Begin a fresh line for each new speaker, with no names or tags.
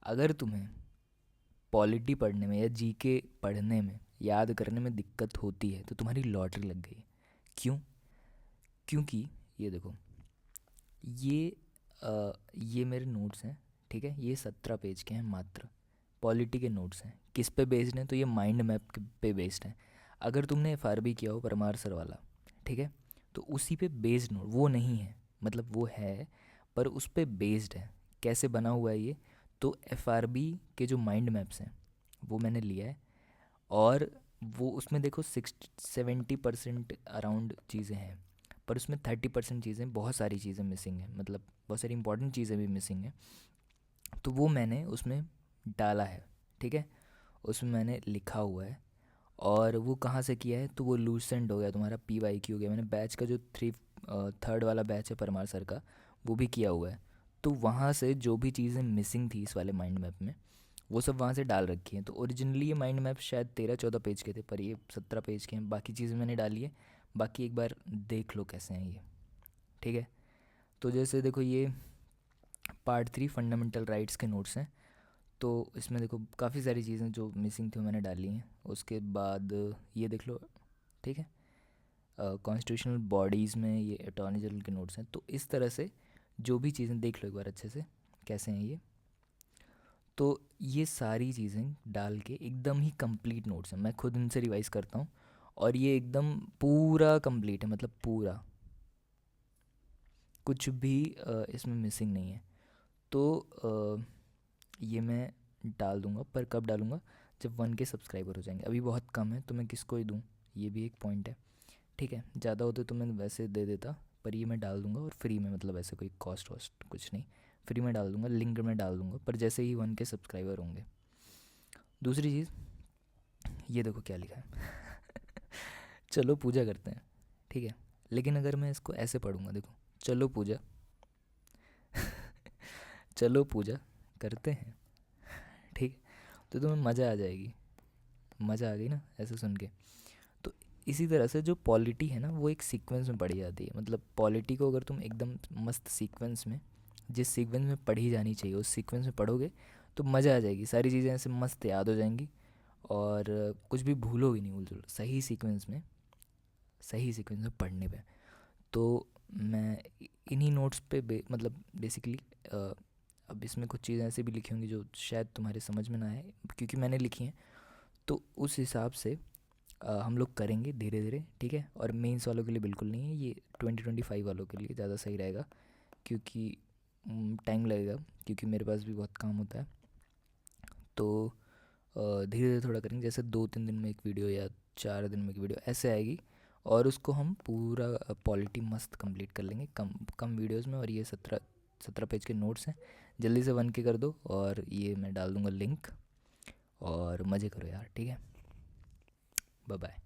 अगर तुम्हें पॉलिटी पढ़ने में या जीके पढ़ने में याद करने में दिक्कत होती है तो तुम्हारी लॉटरी लग गई। क्यों? क्योंकि ये देखो, ये ये मेरे नोट्स हैं, ठीक है। ये 17 पेज के हैं मात्र, पॉलिटी के नोट्स हैं। किस पे बेस्ड हैं? तो ये माइंड मैप पे बेस्ड हैं। अगर तुमने एफआरबी किया हो परमार सर वाला, ठीक है, तो उसी पे बेस्ड नोट वो नहीं है, मतलब वो है पर उस पे बेस्ड है। कैसे बना हुआ है ये? तो एफआरबी के जो माइंड मैप्स हैं वो मैंने लिया है, और वो उसमें देखो 60-70% अराउंड चीज़ें हैं, पर उसमें 30% चीज़ें, बहुत सारी चीज़ें मिसिंग हैं, मतलब बहुत सारी इंपॉर्टेंट चीज़ें भी मिसिंग हैं। तो वो मैंने उसमें डाला है, ठीक है। उसमें मैंने लिखा हुआ है। और वो कहाँ से किया है? तो वो लूसेंट हो गया तुम्हारा, PYQ हो गया। मैंने बैच का जो थर्ड वाला बैच है परमार सर का, वो भी किया हुआ है। तो वहाँ से जो भी चीज़ें मिसिंग थी इस वाले माइंड मैप में, वो सब वहाँ से डाल रखी हैं। तो ओरिजिनली ये माइंड मैप शायद 13-14 पेज के थे, पर ये 17 पेज के हैं। बाकी चीज़ें मैंने डाली है, बाकी एक बार देख लो कैसे हैं ये, ठीक है। तो जैसे देखो, ये पार्ट 3 फंडामेंटल राइट्स के नोट्स हैं। तो इसमें देखो काफ़ी सारी चीज़ें जो मिसिंग थी वो मैंने डाली हैं। उसके बाद ये देख लो, ठीक है। कॉन्स्टिट्यूशनल बॉडीज़ में ये अटॉर्नी जनरल के नोट्स हैं। तो इस तरह से जो भी चीज़ें देख लो एक बार अच्छे से कैसे हैं ये। तो ये सारी चीज़ें डाल के एकदम ही कंप्लीट नोट्स हैं। मैं खुद इनसे रिवाइज़ करता हूँ, और ये एकदम पूरा कंप्लीट है, मतलब पूरा, कुछ भी इसमें मिसिंग नहीं है। तो ये मैं डाल दूंगा, पर कब डालूंगा? जब 1K सब्सक्राइबर हो जाएंगे। अभी बहुत कम है तो मैं किसको ही दूँ, ये भी एक पॉइंट है, ठीक है। ज़्यादा होते तो मैं वैसे दे देता, पर ये मैं डाल दूंगा, और फ्री में, मतलब ऐसे कोई कॉस्ट वॉस्ट कुछ नहीं, फ्री में डाल दूंगा, लिंक में डाल दूंगा, पर जैसे ही 1K सब्सक्राइबर होंगे। दूसरी चीज़, ये देखो क्या लिखा है। चलो पूजा करते हैं, ठीक है। लेकिन अगर मैं इसको ऐसे पढ़ूंगा, देखो, चलो पूजा, चलो पूजा करते हैं, ठीक है, तो तुम्हें मज़ा आ जाएगी। मज़ा आ गई ना ऐसे सुन के? तो इसी तरह से जो पॉलिटी है ना, वो एक सीक्वेंस में पढ़ी जाती है। मतलब पॉलिटी को अगर तुम एकदम मस्त सीक्वेंस में, जिस सीक्वेंस में पढ़ी जानी चाहिए उस सीक्वेंस में पढ़ोगे, तो मज़ा आ जाएगी। सारी चीज़ें ऐसे मस्त याद हो जाएंगी, और कुछ भी भूलोगे नहीं, उलझुल सही सीक्वेंस में पढ़ने पे। तो मैं इन्हीं नोट्स पे मतलब बेसिकली, अब इसमें कुछ चीज़ें ऐसे भी लिखी होंगी जो शायद तुम्हारे समझ में ना आए, क्योंकि मैंने लिखी हैं। तो उस हिसाब से हम लोग करेंगे धीरे धीरे, ठीक है। और मेंस वालों के लिए बिल्कुल नहीं है ये, 2025 वालों के लिए ज़्यादा सही रहेगा, क्योंकि टाइम लगेगा, क्योंकि मेरे पास भी बहुत काम होता है। तो धीरे धीरे थोड़ा करेंगे, जैसे 2-3 दिन में एक वीडियो या 4 दिन में एक वीडियो ऐसे आएगी, और उसको हम पूरा पॉलिटी मस्त कंप्लीट कर लेंगे कम कम वीडियोस में। और ये 17 पेज के नोट्स हैं, जल्दी से 1K कर दो, और ये मैं डाल दूँगा लिंक, और मज़े करो यार, ठीक है। Bye bye.